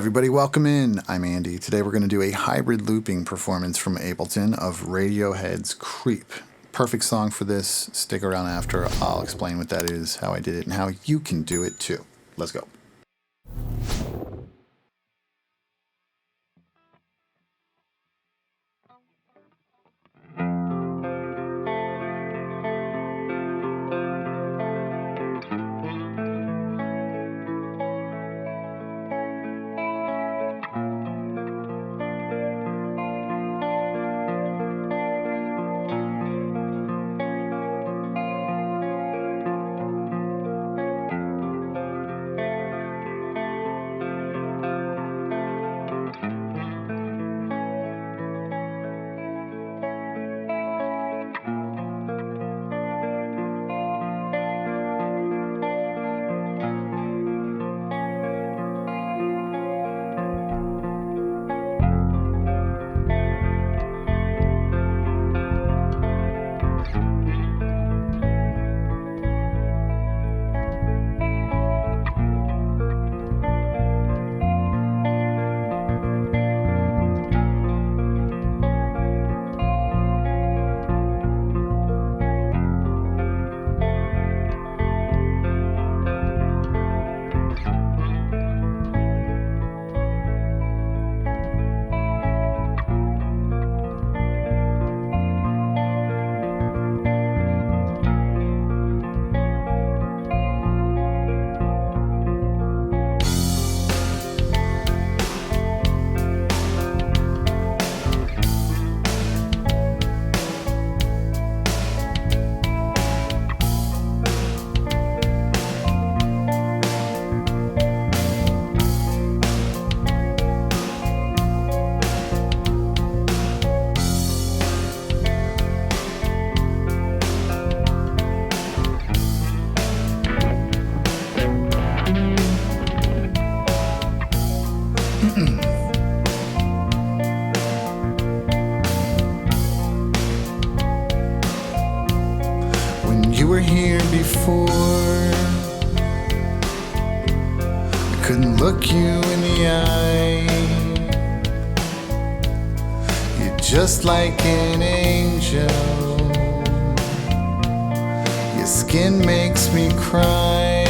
everybody, welcome in. I'm Andy. Today we're going to do a hybrid looping performance from Ableton of Radiohead's Creep. Perfect song for this. Stick around after. I'll explain what that is, how I did it, and how you can do it too. Let's go. You were here before. I couldn't look you in the eye. You're just like an angel. Your skin makes me cry.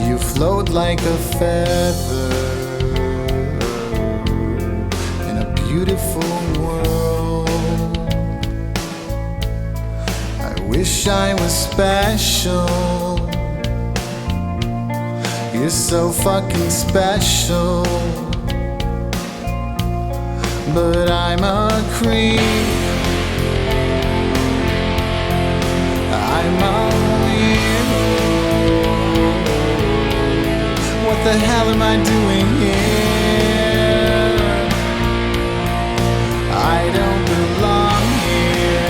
You float like a feather in a beautiful world. Wish I was special. You're so fucking special. But I'm a creep. I'm a weirdo. What the hell am I doing here? I don't belong here.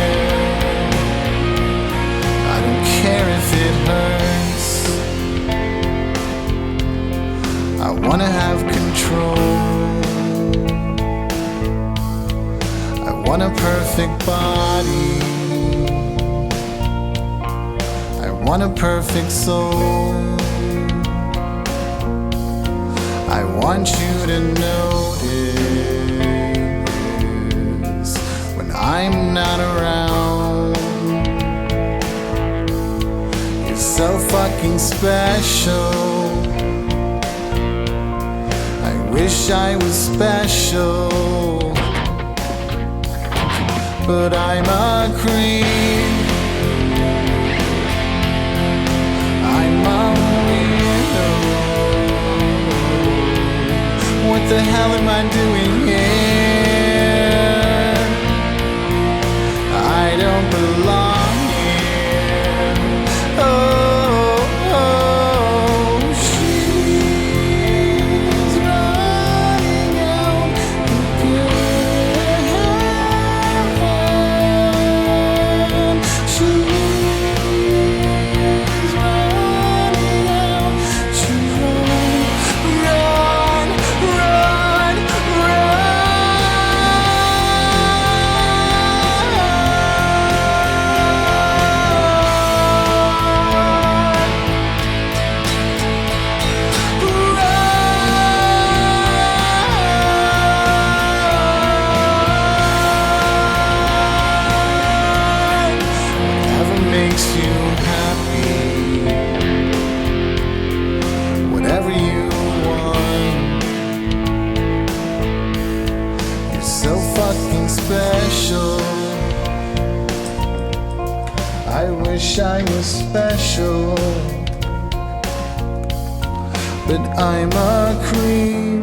Care if it hurts. I wanna have control. I want a perfect body. I want a perfect soul. I want you to notice when I'm not around. So fucking special. I wish I was special. But I'm a creep. I'm a weirdo. What the hell am I doing here? I don't belong here. Oh. Run, run, run. wish I was special, but I'm a creep.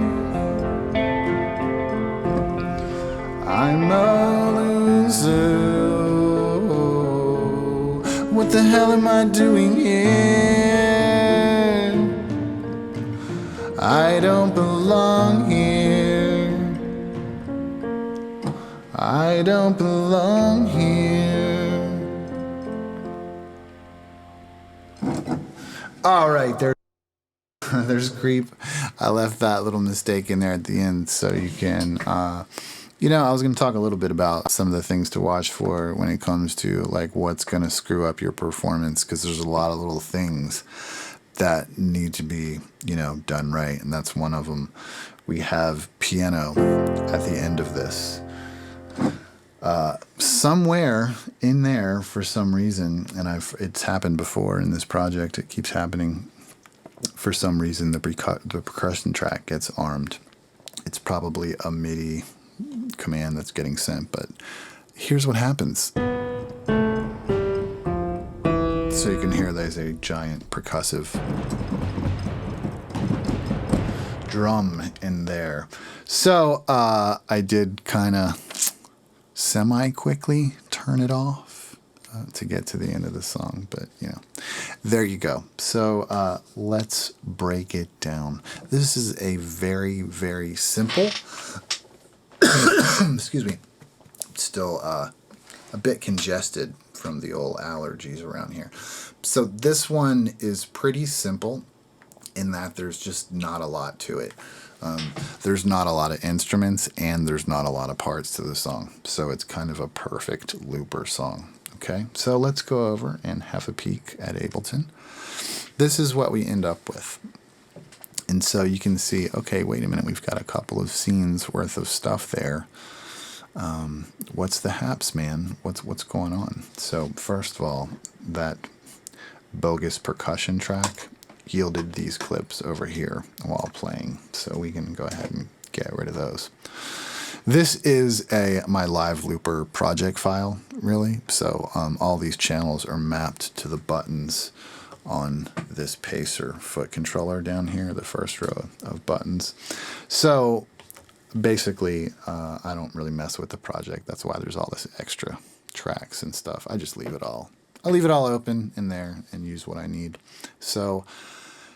I'm a loser. What the hell am I doing here? I don't belong here. I don't belong here. All right, there's Creep. I left that little mistake in there at the end so you can, I was going to talk a little bit about some of the things to watch for when it comes to like what's going to screw up your performance, because there's a lot of little things that need to be, done right, and that's one of them. We have piano at the end of this. Somewhere in there, for some reason, and it's happened before in this project, it keeps happening. For some reason, the percussion track gets armed. It's probably a MIDI command that's getting sent, but here's what happens. So you can hear there's a giant percussive drum in there. So I did kind of semi-quickly turn it off to get to the end of the song, but there you go. So let's break it down. This is a very, very simple excuse me, still a bit congested from the old allergies around here. So this one is pretty simple in that there's just not a lot to it. There's not a lot of instruments and there's not a lot of parts to the song. So it's kind of a perfect looper song. Okay, so let's go over and have a peek at Ableton. This is what we end up with. And so you can see, okay, wait a minute, we've got a couple of scenes worth of stuff there. What's the haps, man? What's going on? So first of all, that bogus percussion track yielded these clips over here while playing. So we can go ahead and get rid of those. This is my live looper project file, really. So all these channels are mapped to the buttons on this Pacer foot controller down here, the first row of buttons. So basically, I don't really mess with the project. That's why there's all this extra tracks and stuff. I just leave it all. I leave it all open in there and use what I need. So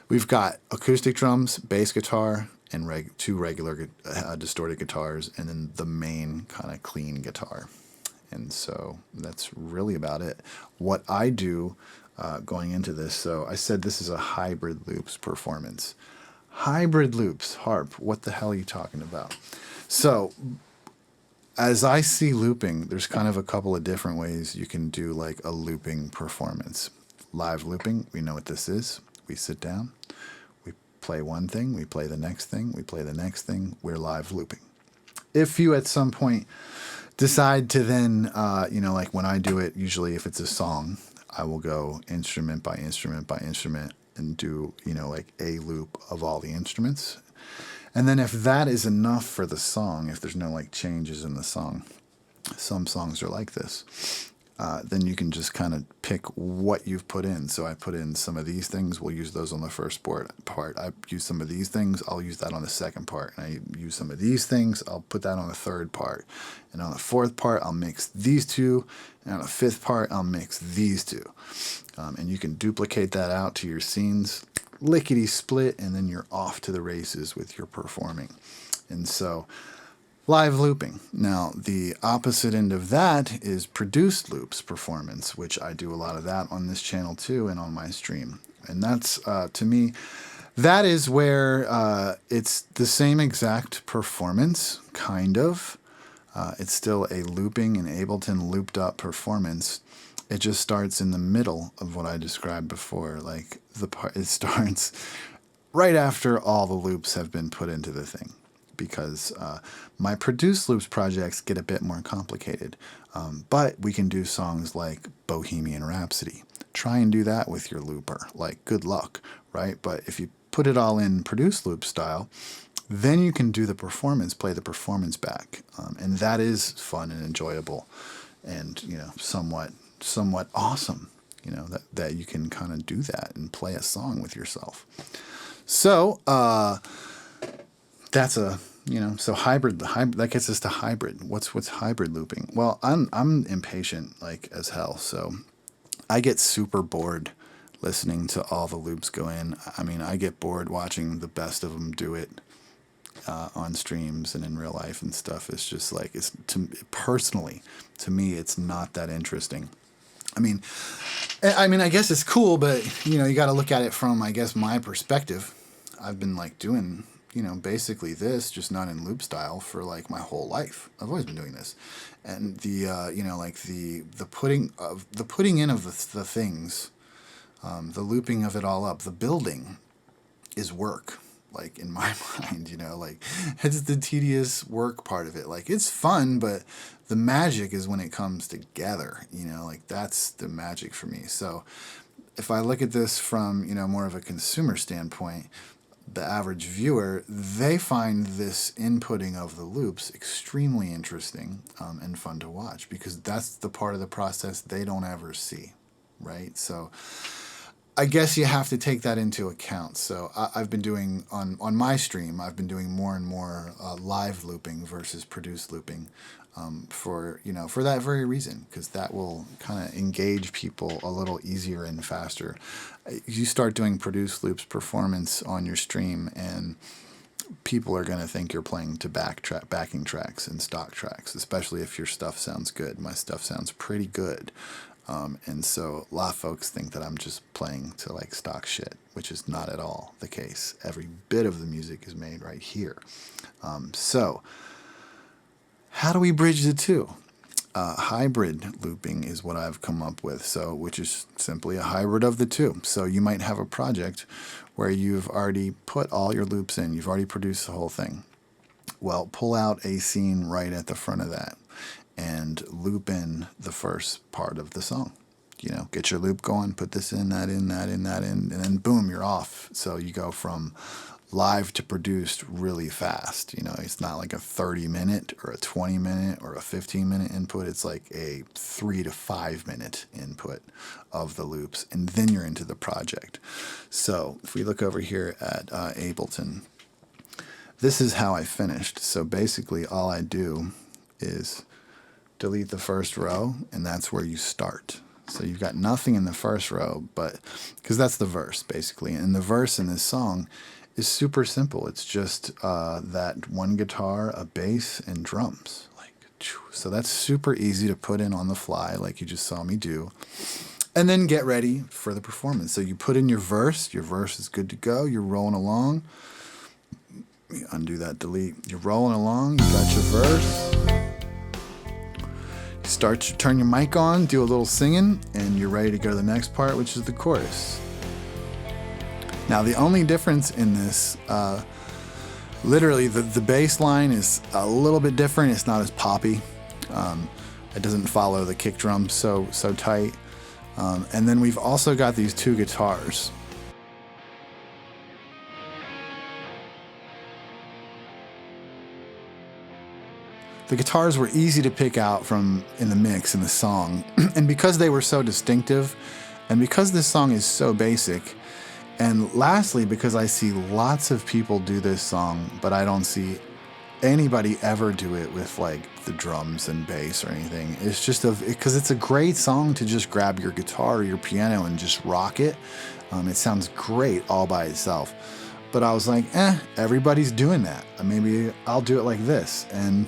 we've got acoustic drums, bass guitar, and two regular distorted guitars, and then the main kind of clean guitar. And so that's really about it. What I do going into this, so I said this is a hybrid loops performance. Hybrid loops, harp, what the hell are you talking about? So as I see looping, there's kind of a couple of different ways you can do like a looping performance. Live looping, we know what this is. We sit down, we play one thing, we play the next thing, we play the next thing, we're live looping. If you at some point decide to then, like when I do it, usually if it's a song, I will go instrument by instrument by instrument and do, like a loop of all the instruments. And then if that is enough for the song, if there's no like changes in the song, some songs are like this, then you can just kind of pick what you've put in. So I put in some of these things, we'll use those on the first part. I use some of these things, I'll use that on the second part. And I use some of these things, I'll put that on the third part. And on the fourth part, I'll mix these two. And on the fifth part, I'll mix these two. And you can duplicate that out to your scenes, lickety split, and then you're off to the races with your performing. And so live looping. Now, the opposite end of that is produced loops performance, which I do a lot of that on this channel too and on my stream. And that's, to me, that is where it's the same exact performance, kind of. It's still a looping and Ableton looped up performance. It just starts in the middle of what I described before. Like it starts right after all the loops have been put into the thing. Because my produced loops projects get a bit more complicated. But we can do songs like Bohemian Rhapsody. Try and do that with your looper. Like, good luck, right? But if you put it all in produced loop style, then you can do the performance, play the performance back. And that is fun and enjoyable and, somewhat awesome. that you can kind of do that and play a song with yourself. So that's so hybrid. That gets us to hybrid. What's hybrid looping? Well, I'm impatient like as hell, so I get super bored listening to all the loops go in. I mean, I get bored watching the best of them do it on streams and in real life and stuff. It's just like, personally, to me, it's not that interesting. I mean, I guess it's cool, but you got to look at it from, I guess, my perspective. I've been like doing, basically this, just not in loop style, for like my whole life. I've always been doing this, and the like the putting in of the things, the looping of it all up, the building, is work. Like in my mind, like it's the tedious work part of it. Like it's fun, but the magic is when it comes together, like that's the magic for me. So if I look at this from, more of a consumer standpoint, the average viewer, they find this inputting of the loops extremely interesting and fun to watch, because that's the part of the process they don't ever see, right? So I guess you have to take that into account. So I've been doing, on my stream, I've been doing more and more live looping versus produced looping for that very reason, because that will kind of engage people a little easier and faster. You start doing produced loops performance on your stream, and people are going to think you're playing to backing tracks and stock tracks, especially if your stuff sounds good. My stuff sounds pretty good. And so a lot of folks think that I'm just playing to like stock shit, which is not at all the case. Every bit of the music is made right here. So how do we bridge the two? Hybrid looping is what I've come up with, which is simply a hybrid of the two. So you might have a project where you've already put all your loops in, you've already produced the whole thing. Well, pull out a scene right at the front of that and loop in the first part of the song. Get your loop going, put this in, that in, and then boom, you're off. So you go from live to produced really fast. It's not like a 30-minute or a 20-minute or a 15-minute input. It's like a 3 to 5 minute input of the loops, and then you're into the project. So if we look over here at Ableton, this is how I finished. So basically all I do is delete the first row, and that's where you start. So you've got nothing in the first row, but because that's the verse basically, and the verse in this song is super simple. It's just that one guitar, a bass, and drums. So that's super easy to put in on the fly, like you just saw me do, and then get ready for the performance. So you put in your verse is good to go, you're rolling along. Let me undo that delete. You're rolling along, you got your verse. Turn your mic on, do a little singing, and you're ready to go to the next part, which is the chorus. Now, the only difference in this, literally, the bass line is a little bit different. It's not as poppy. It doesn't follow the kick drum so tight. And then we've also got these two guitars. The guitars were easy to pick out from in the mix in the song, and because they were so distinctive, and because this song is so basic, and lastly, because I see lots of people do this song, but I don't see anybody ever do it with like the drums and bass or anything. It's just because it's a great song to just grab your guitar or your piano and just rock it. It sounds great all by itself. But I was like, everybody's doing that. Maybe I'll do it like this. And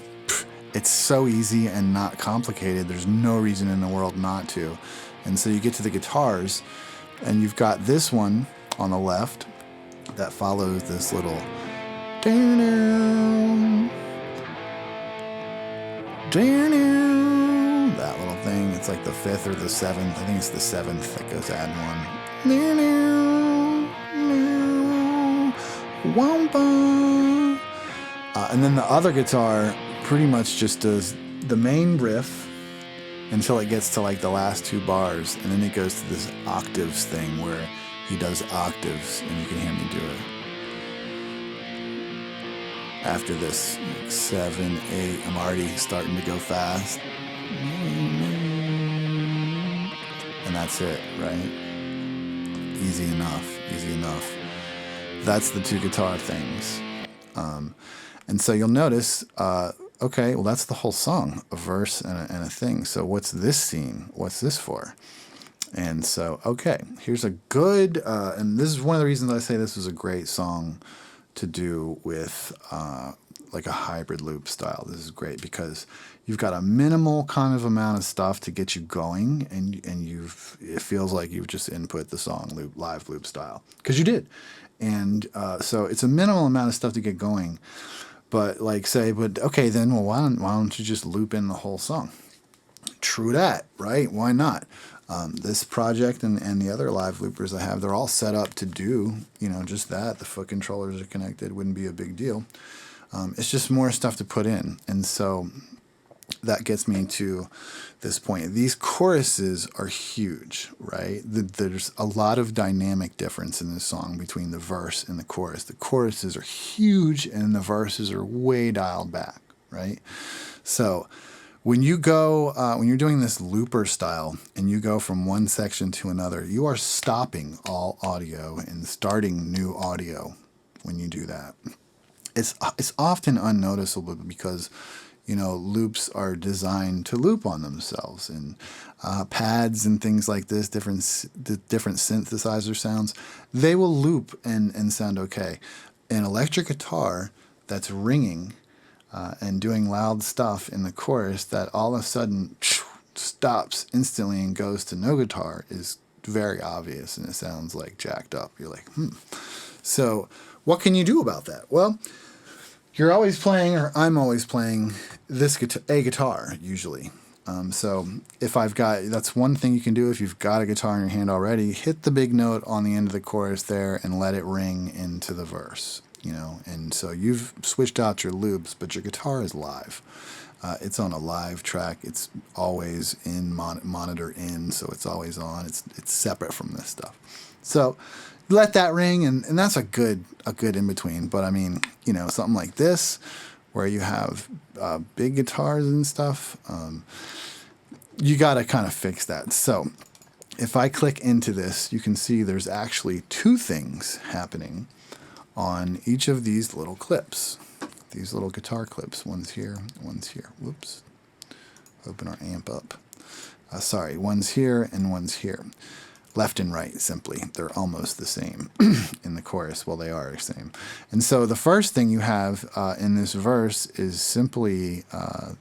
it's so easy and not complicated. There's no reason in the world not to. And so you get to the guitars, and you've got this one on the left that follows this little that little thing. It's like the 5th or the 7th. I think it's the 7th that goes to add one. And then the other guitar pretty much just does the main riff until it gets to like the last 2 bars, and then it goes to this octaves thing where he does octaves, and you can hear me do it. After this 7, 8, I'm already starting to go fast. and that's it, right? Easy enough, easy enough. That's the two guitar things. And so you'll notice, okay, well, that's the whole song, a verse and a thing. So what's this scene? What's this for? And so, okay, here's a good, and this is one of the reasons I say this was a great song to do with like a hybrid loop style. This is great because you've got a minimal kind of amount of stuff to get you going, and it feels like you've just input the song live loop style, because you did. And so it's a minimal amount of stuff to get going. But okay, then, well, why don't you just loop in the whole song? True that, right? Why not? This project and the other live loopers I have, they're all set up to do, just that. The foot controllers are connected, wouldn't be a big deal. It's just more stuff to put in. And so that gets me to this point. These choruses are huge, right? There's a lot of dynamic difference in this song between the verse and the chorus. The choruses are huge and the verses are way dialed back, right? So when you go, when you're doing this looper style and you go from one section to another, you are stopping all audio and starting new audio when you do that. It's often unnoticeable because, loops are designed to loop on themselves, and pads and things like this, different synthesizer sounds, they will loop and sound okay. An electric guitar that's ringing and doing loud stuff in the chorus that all of a sudden stops instantly and goes to no guitar is very obvious, and it sounds like jacked up. You're like, So what can you do about that? Well, you're always playing, or I'm always playing a guitar usually. So if that's one thing you can do if you've got a guitar in your hand already, hit the big note on the end of the chorus there and let it ring into the verse, and so you've switched out your loops, but your guitar is live. It's on a live track. It's always in monitor in, so it's always on. It's separate from this stuff. So let that ring, and that's a good in between. But I mean, something like this, where you have big guitars and stuff, you got to kind of fix that. So if I click into this, you can see there's actually two things happening on each of these little clips, these little guitar clips. One's here, one's here. Whoops. Open our amp up. One's here and one's here. Left and right, simply. They're almost the same in the chorus. Well, they are the same. And so the first thing you have in this verse is simply,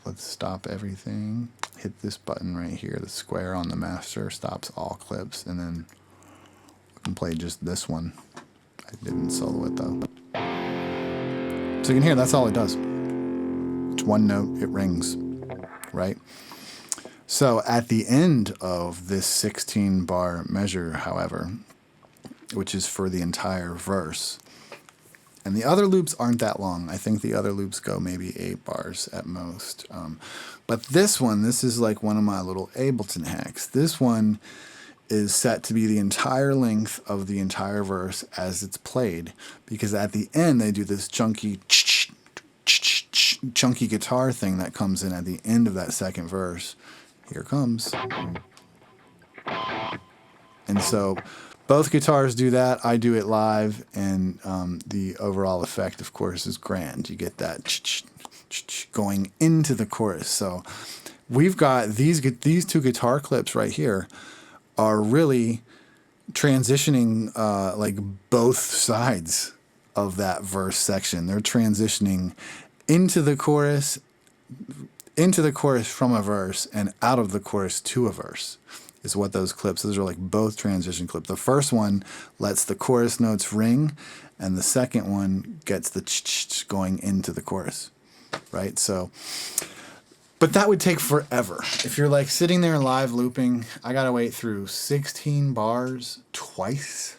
let's stop everything. Hit this button right here. The square on the master stops all clips. And then we can play just this one. I didn't solo it, though. So you can hear that's all it does. It's one note. It rings, right? So at the end of this 16-bar measure, however, which is for the entire verse, and the other loops aren't that long. I think the other loops go maybe 8 bars at most. But this is like one of my little Ableton hacks. This one is set to be the entire length of the entire verse as it's played, because at the end they do this chunky guitar thing that comes in at the end of that second verse. Here it comes. And so both guitars do that. I do it live, and the overall effect, of course, is grand. You get that going into the chorus. So we've got these two guitar clips right here are really transitioning like both sides of that verse section. They're transitioning into the chorus from a verse and out of the chorus to a verse is what those are like, both transition clips. The first one lets the chorus notes ring, and the second one gets the going into the chorus, right? So, but that would take forever. If you're like sitting there live looping, I gotta wait through 16 bars twice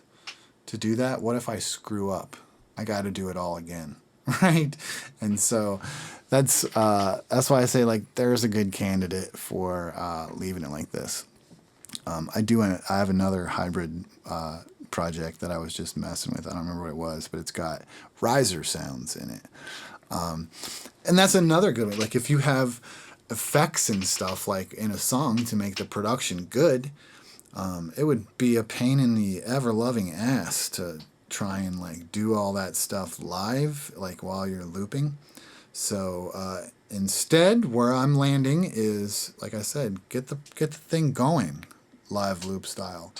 to do that. What if I screw up? I gotta do it all again, right? And so that's why I say, like, there's a good candidate for leaving it like this. I have another hybrid project that I was just messing with. I don't remember what it was, but it's got riser sounds in it. And that's another good one. Like, if you have effects and stuff like in a song to make the production good, It would be a pain in the ever-loving ass to try and like do all that stuff live, like while you're looping. So instead, where I'm landing is, like I said, get the thing going, live loop style.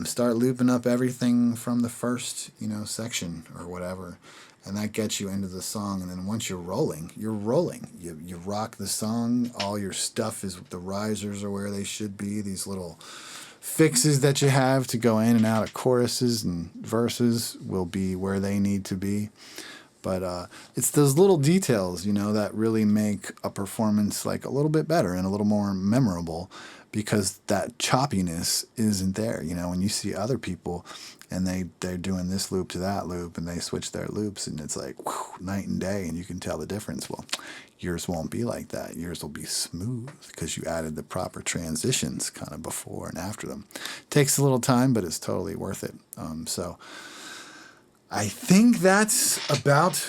Start looping up everything from the first, section or whatever, and that gets you into the song. And then once you're rolling, you're rolling. You rock the song. All your stuff is, the risers are where they should be. These little fixes that you have to go in and out of choruses and verses will be where they need to be. But it's those little details, that really make a performance like a little bit better and a little more memorable, because that choppiness isn't there. When you see other people and they're doing this loop to that loop and they switch their loops and it's like night and day, and you can tell the difference. Well, yours won't be like that. Yours will be smooth because you added the proper transitions kind of before and after them. Takes a little time, but it's totally worth it. So I think that's about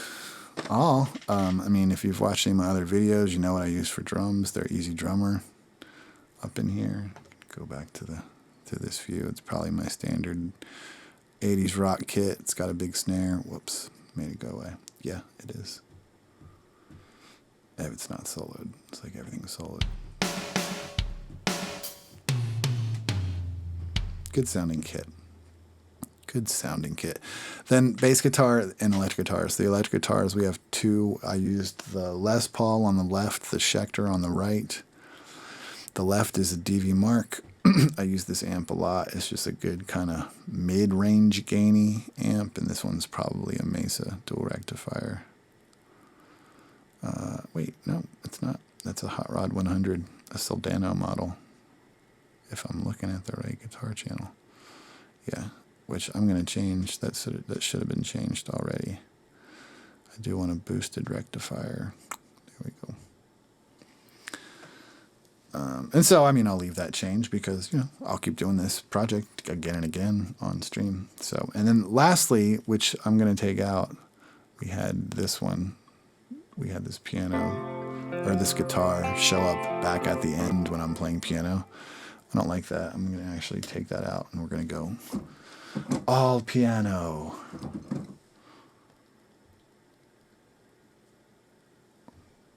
all. If you've watched any of my other videos, you know what I use for drums. They're Easy Drummer up in here. Go back to this view. It's probably my standard 80s rock kit. It's got a big snare. Whoops, made it go away. Yeah, it is. If it's not soloed, it's like everything's soloed. Good sounding kit. Then bass guitar and electric guitars. The electric guitars, we have two. I used the Les Paul on the left, the Schecter on the right. The left is a DV Mark. I use this amp a lot. It's just a good kind of mid-range gainy amp, and this one's probably a Mesa dual rectifier. Wait, no, it's not. That's a Hot Rod 100, a Soldano model, if I'm looking at the right guitar channel. Yeah. Which I'm going to change. That should have been changed already. I do want a boosted rectifier. There we go. And so, I'll leave that change because, I'll keep doing this project again and again on stream. So, and then lastly, which I'm going to take out, we had this one. We had this piano, or this guitar show up back at the end when I'm playing piano. I don't like that. I'm going to actually take that out, and we're going to go all piano.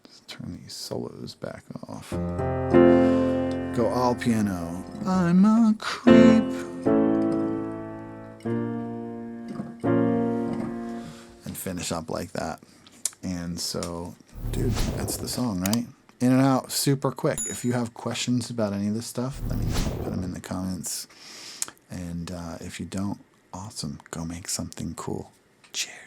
Let's turn these solos back off. Go all piano. I'm a creep. And finish up like that. And so, dude, that's the song, right? In and out super quick. If you have questions about any of this stuff, let me know. Put them in the comments. And if you don't, awesome. Go make something cool. Cheers.